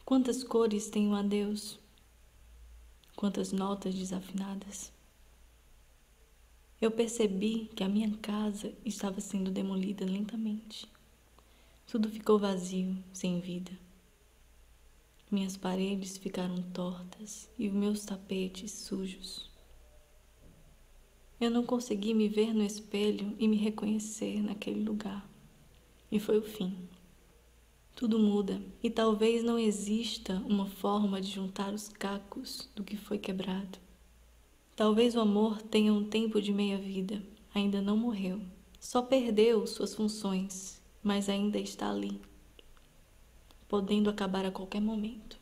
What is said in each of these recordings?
Quantas cores tem um adeus? Quantas notas desafinadas? Eu percebi que a minha casa estava sendo demolida lentamente. Tudo ficou vazio, sem vida. Minhas paredes ficaram tortas e os meus tapetes sujos. Eu não consegui me ver no espelho e me reconhecer naquele lugar. E foi o fim. Tudo muda e talvez não exista uma forma de juntar os cacos do que foi quebrado. Talvez o amor tenha um tempo de meia-vida, ainda não morreu. Só perdeu suas funções, mas ainda está ali, podendo acabar a qualquer momento.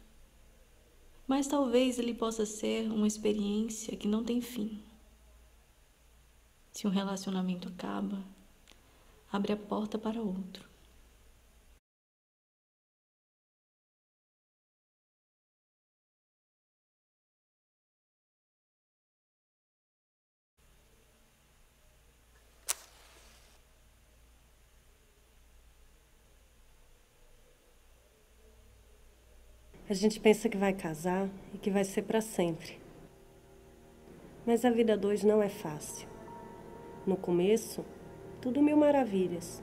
Mas talvez ele possa ser uma experiência que não tem fim. Se um relacionamento acaba, abre a porta para outro. A gente pensa que vai casar e que vai ser para sempre. Mas a vida a dois não é fácil. No começo, tudo mil maravilhas.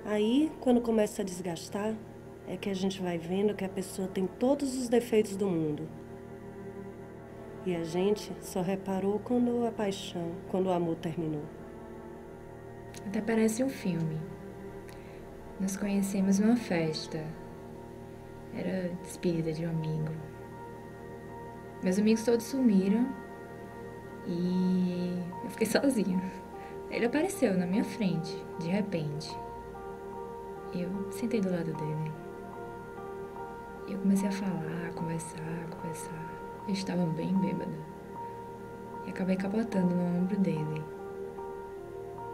Aí, quando começa a desgastar, é que a gente vai vendo que a pessoa tem todos os defeitos do mundo. E a gente só reparou quando a paixão, quando o amor terminou. Até parece um filme. Nos conhecemos numa festa. Era despedida de um amigo. Meus amigos todos sumiram e eu fiquei sozinha. Ele apareceu na minha frente, de repente. Eu sentei do lado dele. E eu comecei a falar, conversar. Eu estava bem bêbada. E acabei capotando no ombro dele.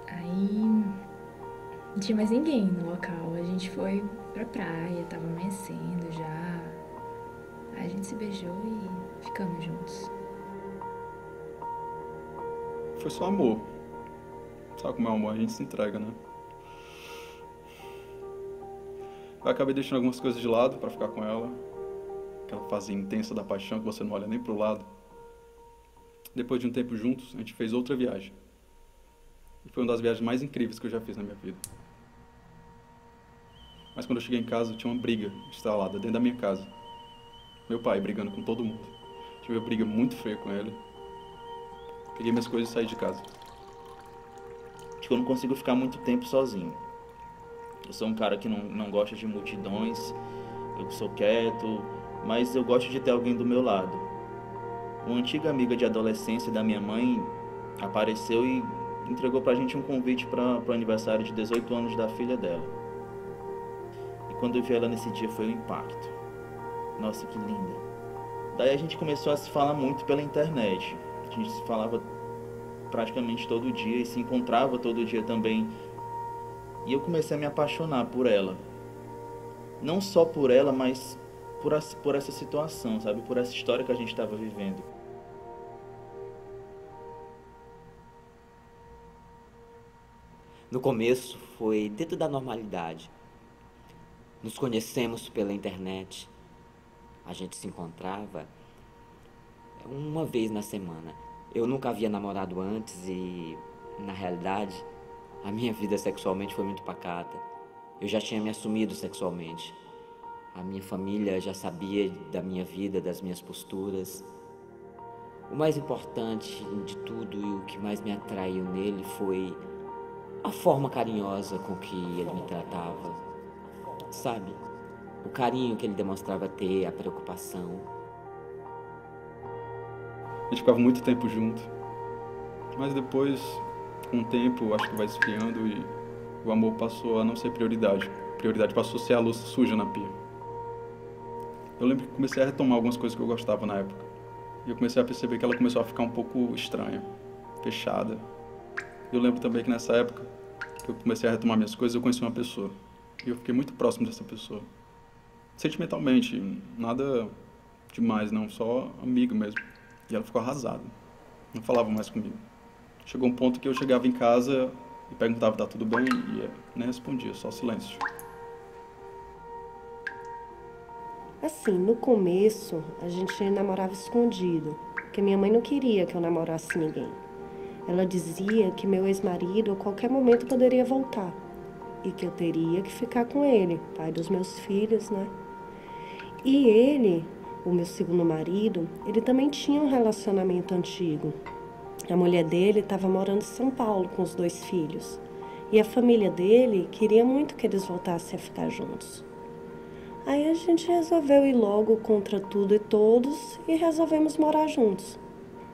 Aí não tinha mais ninguém no local. A gente foi pra praia, tava amanhecendo já. Aí a gente se beijou e ficamos juntos. Foi só amor. Sabe como é o amor? A gente se entrega, né? Eu acabei deixando algumas coisas de lado pra ficar com ela. Aquela fase intensa da paixão que você não olha nem pro lado. Depois de um tempo juntos, a gente fez outra viagem. E foi uma das viagens mais incríveis que eu já fiz na minha vida. Mas quando eu cheguei em casa, tinha uma briga instalada dentro da minha casa. Meu pai brigando com todo mundo. Tive uma briga muito feia com ele. Peguei minhas coisas e saí de casa. Acho que eu não consigo ficar muito tempo sozinho. Eu sou um cara que não gosta de multidões, eu sou quieto, mas eu gosto de ter alguém do meu lado. Uma antiga amiga de adolescência da minha mãe apareceu e entregou pra gente um convite para o aniversário de 18 anos da filha dela. E quando eu vi ela nesse dia foi um impacto. Nossa, que linda. Daí a gente começou a se falar muito pela internet. A gente se falava praticamente todo dia e se encontrava todo dia também. E eu comecei a me apaixonar por ela. Não só por ela, mas por essa situação, sabe? Por essa história que a gente estava vivendo. No começo foi dentro da normalidade. Nos conhecemos pela internet. A gente se encontrava uma vez na semana. Eu nunca havia namorado antes e, na realidade, a minha vida sexualmente foi muito pacata. Eu já tinha me assumido sexualmente. A minha família já sabia da minha vida, das minhas posturas. O mais importante de tudo e o que mais me atraiu nele foi a forma carinhosa com que ele me tratava. Sabe? O carinho que ele demonstrava ter, a preocupação. A gente ficava muito tempo junto. Mas depois, com o tempo, acho que vai esfriando e o amor passou a não ser prioridade. A prioridade passou a ser a louça suja na pia. Eu lembro que comecei a retomar algumas coisas que eu gostava na época. E eu comecei a perceber que ela começou a ficar um pouco estranha, fechada. Eu lembro também que nessa época, que eu comecei a retomar minhas coisas, eu conheci uma pessoa. E eu fiquei muito próximo dessa pessoa. Sentimentalmente, nada demais não, só amigo mesmo. E ela ficou arrasada. Não falava mais comigo. Chegou um ponto que eu chegava em casa e perguntava, tá tudo bem? E nem respondia, só silêncio. Assim, no começo, a gente namorava escondido, porque minha mãe não queria que eu namorasse ninguém. Ela dizia que meu ex-marido a qualquer momento poderia voltar e que eu teria que ficar com ele, pai dos meus filhos, né? E ele, o meu segundo marido, ele também tinha um relacionamento antigo. A mulher dele estava morando em São Paulo com os 2 filhos. E a família dele queria muito que eles voltassem a ficar juntos. Aí a gente resolveu ir logo contra tudo e todos e resolvemos morar juntos.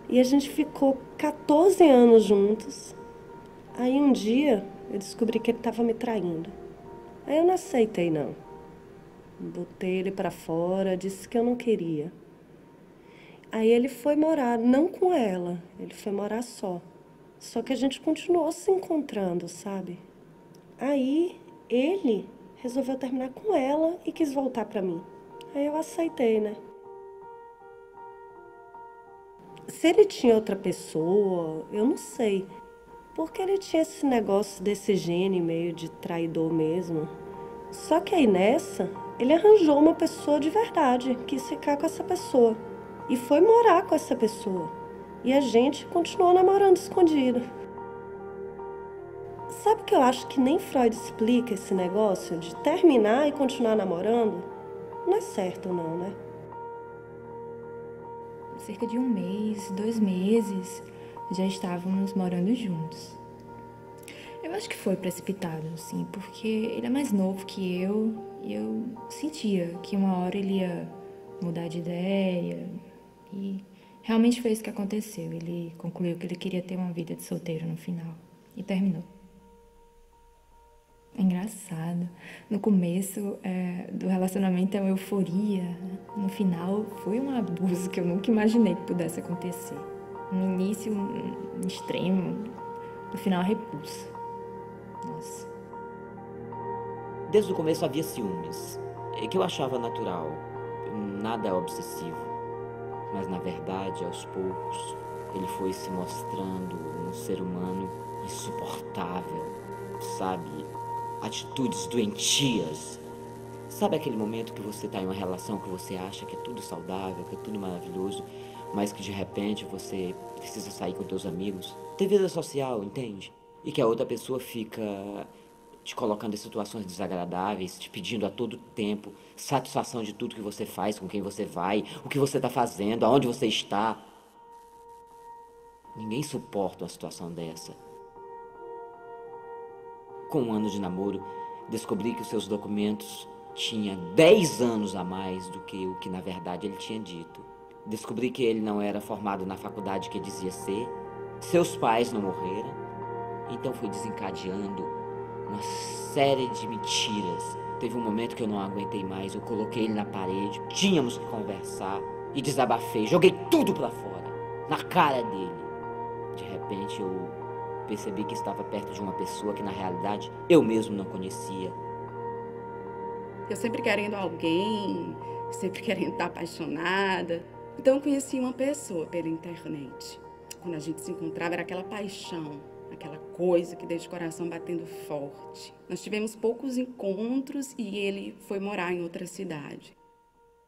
E a gente ficou 14 anos juntos. Aí um dia eu descobri que ele estava me traindo. Aí eu não aceitei não. Botei ele para fora, disse que eu não queria. Aí ele foi morar, não com ela, ele foi morar só. Só que a gente continuou se encontrando, sabe? Aí ele resolveu terminar com ela e quis voltar pra mim. Aí eu aceitei, né? Se ele tinha outra pessoa, eu não sei. Porque ele tinha esse negócio desse gene meio de traidor mesmo. Só que aí nessa, ele arranjou uma pessoa de verdade, quis ficar com essa pessoa. E foi morar com essa pessoa. E a gente continuou namorando escondido. Sabe que eu acho que nem Freud explica esse negócio de terminar e continuar namorando? Não é certo não, né? Cerca de 1 mês, 2 meses, já estávamos morando juntos. Eu acho que foi precipitado, assim, porque ele é mais novo que eu e eu sentia que uma hora ele ia mudar de ideia e realmente foi isso que aconteceu. Ele concluiu que ele queria ter uma vida de solteiro no final e terminou. É engraçado. No começo do relacionamento é uma euforia. No final foi um abuso que eu nunca imaginei que pudesse acontecer. No início, um extremo. No final, a repulsa. Nossa. Desde o começo havia ciúmes, que eu achava natural, nada obsessivo. Mas na verdade, aos poucos, ele foi se mostrando um ser humano insuportável, sabe? Atitudes doentias. Sabe aquele momento que você está em uma relação que você acha que é tudo saudável, que é tudo maravilhoso, mas que de repente você precisa sair com teus amigos? Ter vida social, entende? E que a outra pessoa fica te colocando em situações desagradáveis, te pedindo a todo tempo satisfação de tudo que você faz, com quem você vai, o que você está fazendo, aonde você está. Ninguém suporta uma situação dessa. Com 1 ano de namoro, descobri que os seus documentos tinham 10 anos a mais do que o que na verdade ele tinha dito. Descobri que ele não era formado na faculdade que dizia ser, seus pais não morreram, então fui desencadeando uma série de mentiras. Teve um momento que eu não aguentei mais, eu coloquei ele na parede, tínhamos que conversar e desabafei, joguei tudo pra fora, na cara dele. De repente eu percebi que estava perto de uma pessoa que na realidade eu mesmo não conhecia. Eu sempre querendo alguém, sempre querendo estar apaixonada. Então eu conheci uma pessoa pela internet. Quando a gente se encontrava era aquela paixão, aquela coisa que deixa o coração batendo forte. Nós tivemos poucos encontros e ele foi morar em outra cidade.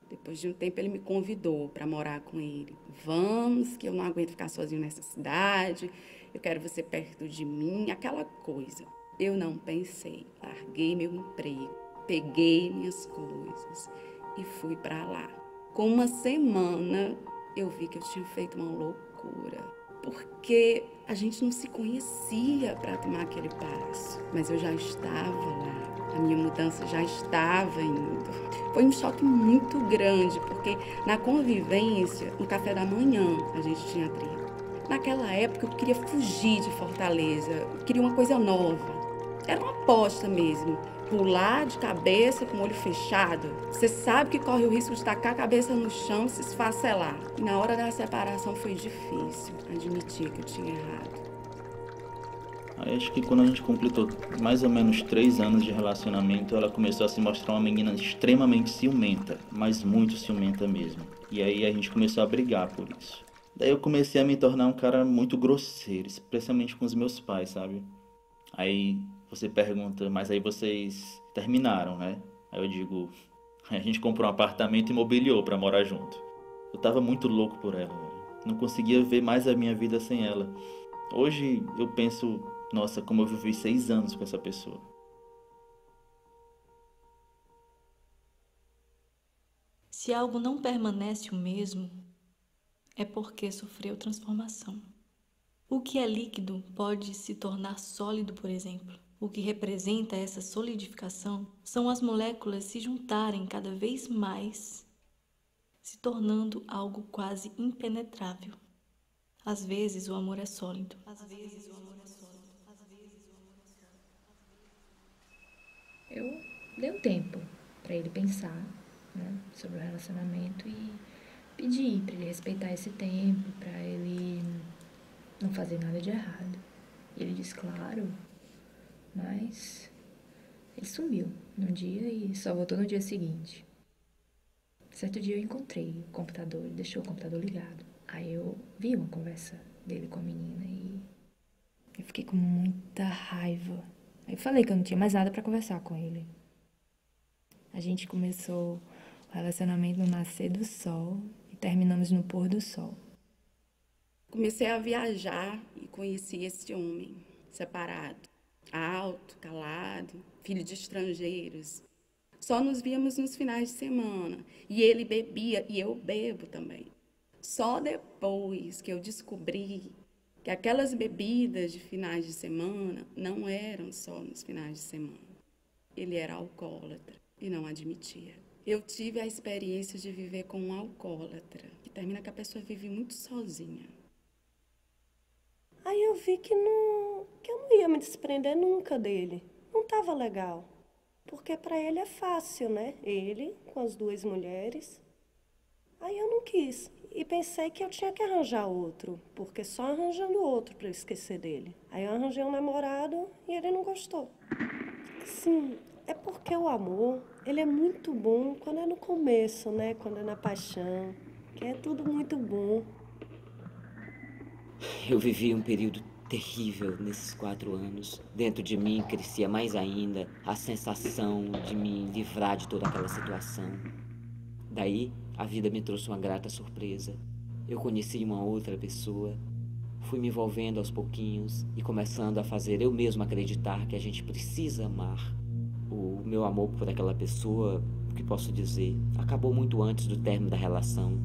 Depois de um tempo ele me convidou para morar com ele. Vamos, que eu não aguento ficar sozinho nessa cidade. Eu quero você perto de mim, aquela coisa. Eu não pensei, larguei meu emprego, peguei minhas coisas e fui para lá. Com 1 semana, eu vi que eu tinha feito uma loucura, porque a gente não se conhecia para tomar aquele passo, mas eu já estava lá, a minha mudança já estava indo. Foi um choque muito grande, porque na convivência, no café da manhã, a gente tinha treta. Naquela época eu queria fugir de Fortaleza, eu queria uma coisa nova. Era uma aposta mesmo, pular de cabeça com o olho fechado. Você sabe que corre o risco de tacar a cabeça no chão e se esfacelar. E na hora da separação foi difícil admitir que eu tinha errado. Aí acho que quando a gente completou mais ou menos 3 anos de relacionamento, ela começou a se mostrar uma menina extremamente ciumenta, mas muito ciumenta mesmo. E aí a gente começou a brigar por isso. Daí eu comecei a me tornar um cara muito grosseiro, especialmente com os meus pais, sabe? Aí você pergunta, mas aí vocês terminaram, né? Aí eu digo, A gente comprou um apartamento e mobiliou pra morar junto. Eu tava muito louco por ela, velho. Não conseguia ver mais a minha vida sem ela. Hoje eu penso, nossa, como eu vivi 6 anos com essa pessoa. Se algo não permanece o mesmo, é porque sofreu transformação. O que é líquido pode se tornar sólido, por exemplo. O que representa essa solidificação são as moléculas se juntarem cada vez mais, se tornando algo quase impenetrável. Às vezes o amor é sólido. Eu dei um tempo pra ele pensar, né, sobre o relacionamento e pedi pra ele respeitar esse tempo, pra ele não fazer nada de errado. E ele disse, claro, mas ele sumiu num dia e só voltou no dia seguinte. Certo dia eu encontrei o computador, ele deixou o computador ligado. Aí eu vi uma conversa dele com a menina e eu fiquei com muita raiva. Aí eu falei que eu não tinha mais nada pra conversar com ele. A gente começou o relacionamento no nascer do sol e terminamos no pôr do sol. Comecei a viajar e conheci esse homem, separado, alto, calado, filho de estrangeiros. Só nos víamos nos finais de semana. E ele bebia e eu bebo também. Só depois que eu descobri que aquelas bebidas de finais de semana não eram só nos finais de semana. Ele era alcoólatra e não admitia. Eu tive a experiência de viver com um alcoólatra, que termina que a pessoa vive muito sozinha. Aí eu vi que eu não ia me desprender nunca dele. Não estava legal. Porque para ele é fácil, né? Ele com as 2 mulheres. Aí eu não quis. E pensei que eu tinha que arranjar outro. Porque só arranjando outro para eu esquecer dele. Aí eu arranjei um namorado e ele não gostou. Sim, é porque o amor, ele é muito bom quando é no começo, né? Quando é na paixão. Que é tudo muito bom. Eu vivi um período terrível nesses 4 anos. Dentro de mim crescia mais ainda a sensação de me livrar de toda aquela situação. Daí, a vida me trouxe uma grata surpresa. Eu conheci uma outra pessoa, fui me envolvendo aos pouquinhos e começando a fazer eu mesmo acreditar que a gente precisa amar. O meu amor por aquela pessoa, o que posso dizer, acabou muito antes do término da relação.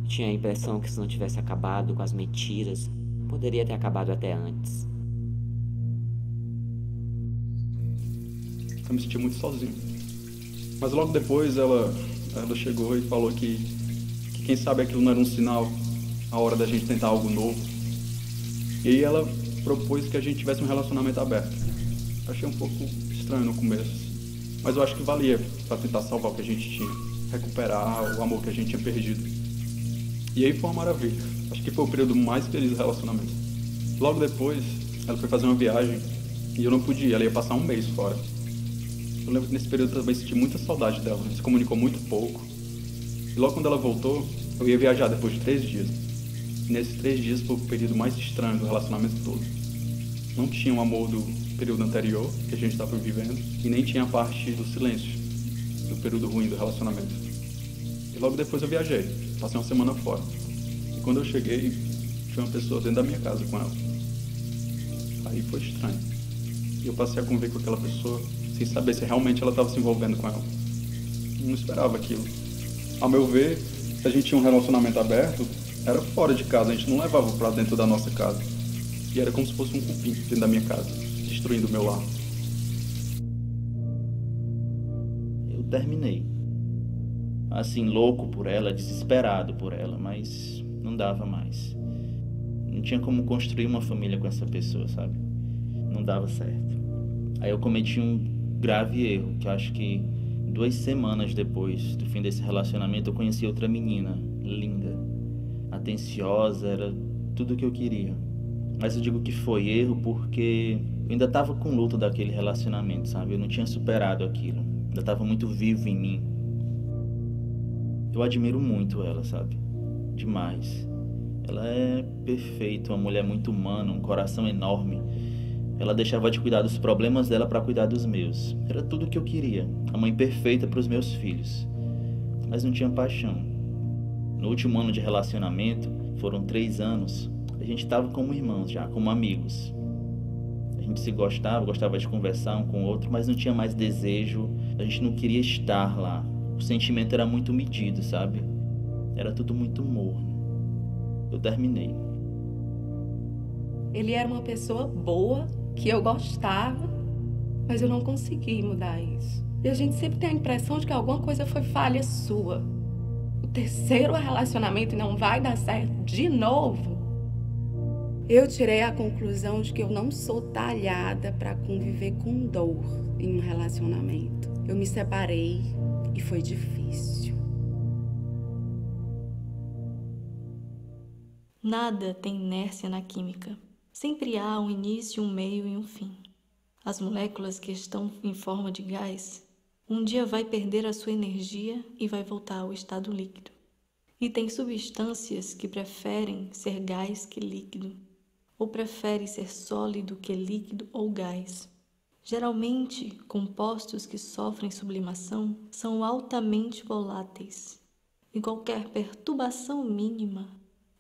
Tinha a impressão que se não tivesse acabado com as mentiras, poderia ter acabado até antes. Eu me senti muito sozinho. Mas logo depois ela chegou e falou que quem sabe aquilo não era um sinal, a hora da gente tentar algo novo. E aí ela propôs que a gente tivesse um relacionamento aberto. Achei um pouco estranho no começo, mas eu acho que valia para tentar salvar o que a gente tinha, recuperar o amor que a gente tinha perdido. E aí foi uma maravilha. Acho que foi o período mais feliz do relacionamento. Logo depois, ela foi fazer uma viagem e eu não podia, ela ia passar um mês fora. Eu lembro que nesse período eu também senti muita saudade dela, a gente se comunicou muito pouco. E logo quando ela voltou, eu ia viajar depois de 3 dias. E nesses 3 dias foi o período mais estranho do relacionamento todo. Não tinha o amor do período anterior, que a gente estava vivendo, e nem tinha a parte do silêncio, do período ruim do relacionamento. E logo depois eu viajei, passei uma semana fora. E quando eu cheguei, tinha uma pessoa dentro da minha casa com ela. Aí foi estranho. E eu passei a conviver com aquela pessoa sem saber se realmente ela estava se envolvendo com ela. Eu não esperava aquilo. Ao meu ver, se a gente tinha um relacionamento aberto, era fora de casa, a gente não levava para dentro da nossa casa. E era como se fosse um cupim dentro da minha casa, destruindo o meu lar. Eu terminei. Assim, louco por ela, desesperado por ela, mas não dava mais. Não tinha como construir uma família com essa pessoa, sabe? Não dava certo. Aí eu cometi um grave erro, que eu acho que 2 semanas depois do fim desse relacionamento eu conheci outra menina, linda, atenciosa, era tudo o que eu queria. Mas eu digo que foi erro porque eu ainda estava com luto daquele relacionamento, sabe? Eu não tinha superado aquilo, ainda estava muito vivo em mim. Eu admiro muito ela, sabe? Demais. Ela é perfeita, uma mulher muito humana, um coração enorme. Ela deixava de cuidar dos problemas dela para cuidar dos meus. Era tudo o que eu queria. A mãe perfeita para os meus filhos. mas não tinha paixão. No último ano de relacionamento, foram 3 anos, a gente estava como irmãos já, como amigos. A gente se gostava de conversar um com o outro, mas não tinha mais desejo, a gente não queria estar lá. O sentimento era muito medido, sabe? Era tudo muito morno. Eu terminei. Ele era uma pessoa boa, que eu gostava, mas eu não consegui mudar isso. E a gente sempre tem a impressão de que alguma coisa foi falha sua. O terceiro relacionamento não vai dar certo de novo. Eu tirei a conclusão de que eu não sou talhada para conviver com dor em um relacionamento. Eu me separei e foi difícil. Nada tem inércia na química. Sempre há um início, um meio e um fim. As moléculas que estão em forma de gás, um dia vai perder a sua energia e vai voltar ao estado líquido. E tem substâncias que preferem ser gás que líquido, ou preferem ser sólido que líquido ou gás. Geralmente, compostos que sofrem sublimação são altamente voláteis, e qualquer perturbação mínima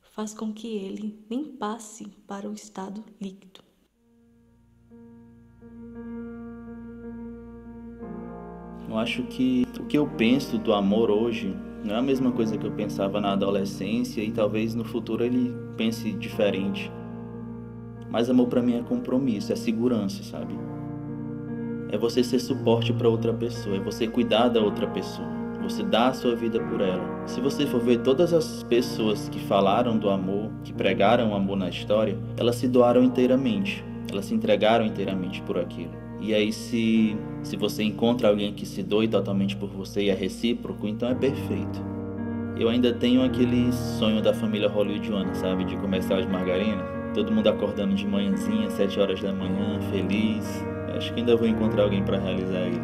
faz com que ele nem passe para o estado líquido. Eu acho que o que eu penso do amor hoje não é a mesma coisa que eu pensava na adolescência e talvez no futuro ele pense diferente. Mas amor pra mim é compromisso, é segurança, sabe? É você ser suporte pra outra pessoa, é você cuidar da outra pessoa, você dar a sua vida por ela. Se você for ver todas as pessoas que falaram do amor, que pregaram o amor na história, elas se doaram inteiramente, elas se entregaram inteiramente por aquilo. E aí se você encontra alguém que se doe totalmente por você e é recíproco, então é perfeito. Eu ainda tenho aquele sonho da família hollywoodiana, sabe? De comercial de margarina. Todo mundo acordando de manhãzinha, 7 horas da manhã, feliz. Acho que ainda vou encontrar alguém para realizar ele.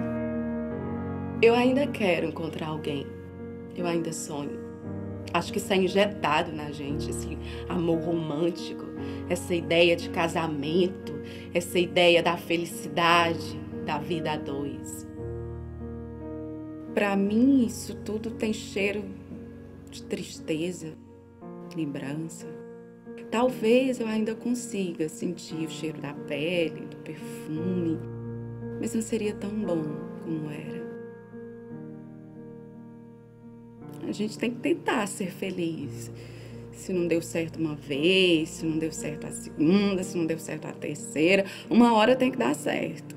Eu ainda quero encontrar alguém. Eu ainda sonho. Acho que isso é injetado na gente, esse amor romântico, essa ideia de casamento, essa ideia da felicidade, da vida a dois. Para mim, isso tudo tem cheiro de tristeza, lembrança. Talvez eu ainda consiga sentir o cheiro da pele, do perfume, mas não seria tão bom como era. A gente tem que tentar ser feliz. Se não deu certo uma vez, se não deu certo a segunda, se não deu certo a terceira, uma hora tem que dar certo.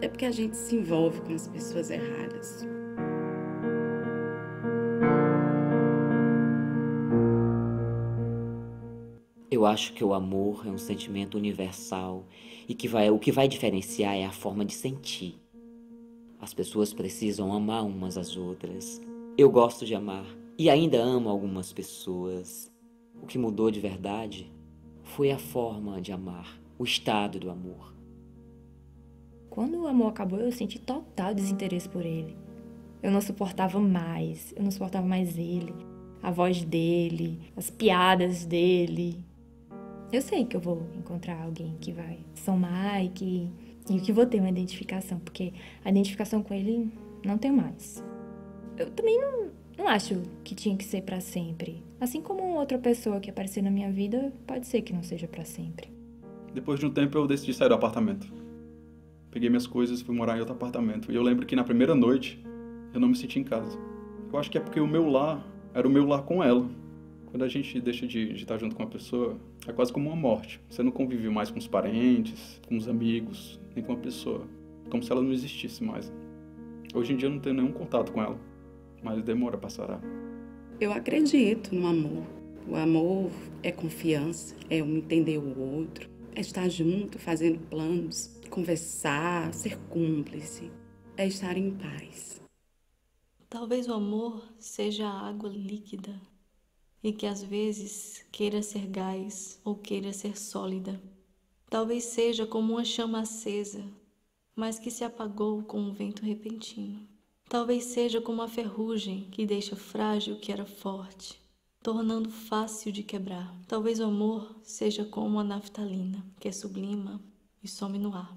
É porque a gente se envolve com as pessoas erradas. Eu acho que o amor é um sentimento universal e que o que vai diferenciar é a forma de sentir. As pessoas precisam amar umas às outras. Eu gosto de amar e ainda amo algumas pessoas. O que mudou de verdade foi a forma de amar, o estado do amor. Quando o amor acabou, eu senti total desinteresse por ele. Eu não suportava mais ele, a voz dele, as piadas dele. Eu sei que eu vou encontrar alguém que vai somar e que vou ter uma identificação, porque a identificação com ele não tenho mais. Eu também não acho que tinha que ser pra sempre. Assim como outra pessoa que aparecer na minha vida, pode ser que não seja pra sempre. Depois de um tempo eu decidi sair do apartamento. Peguei minhas coisas e fui morar em outro apartamento. E eu lembro que na primeira noite eu não me senti em casa. Eu acho que é porque o meu lar era o meu lar com ela. Quando a gente deixa de estar junto com uma pessoa, é quase como uma morte. Você não convive mais com os parentes, com os amigos, nem com a pessoa. Como se ela não existisse mais. Hoje em dia eu não tenho nenhum contato com ela, mas demora pra sarar. Eu acredito no amor. O amor é confiança, é um entender o outro, é estar junto, fazendo planos, conversar, ser cúmplice, é estar em paz. Talvez o amor seja a água líquida e que às vezes queira ser gás ou queira ser sólida. Talvez seja como uma chama acesa, mas que se apagou com um vento repentino. Talvez seja como a ferrugem que deixa frágil o que era forte, tornando fácil de quebrar. Talvez o amor seja como a naftalina, que sublima e some no ar.